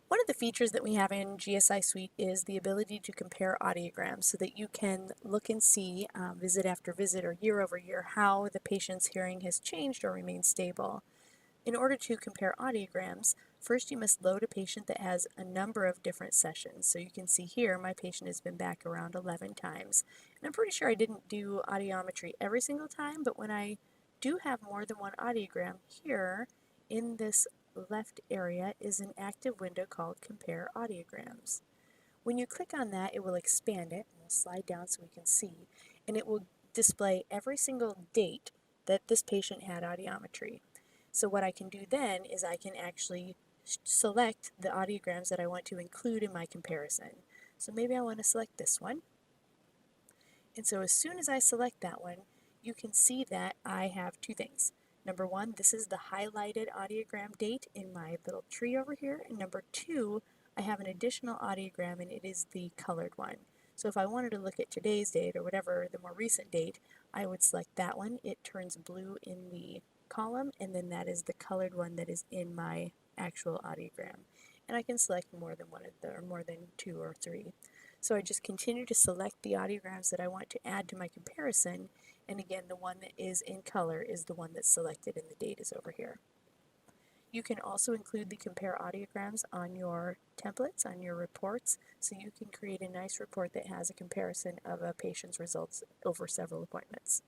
One of the features that we have in GSI Suite is the ability to compare audiograms so that you can look and see visit after visit or year over year how the patient's hearing has changed or remained stable. In order to compare audiograms, first you must load a patient that has a number of different sessions. So you can see here my patient has been back around 11 times. And I'm pretty sure I didn't do audiometry every single time, but when I do have more than one audiogram, here in this left area is an active window called Compare Audiograms. When you click on that, it will expand it, and we'll slide down so we can see, and it will display every single date that this patient had audiometry. So what I can do then is I can actually select the audiograms that I want to include in my comparison. So maybe I want to select this one. And so as soon as I select that one, you can see that I have two things. Number one, this is the highlighted audiogram date in my little tree over here. And number two, I have an additional audiogram and it is the colored one. So if I wanted to look at today's date or whatever, the more recent date, I would select that one. It turns blue in the column, and then that is the colored one that is in my actual audiogram. And I can select more than one of the, or more than two or three. So I just continue to select the audiograms that I want to add to my comparison, and again, the one that is in color is the one that's selected and the date is over here. You can also include the compare audiograms on your templates, on your reports, so you can create a nice report that has a comparison of a patient's results over several appointments.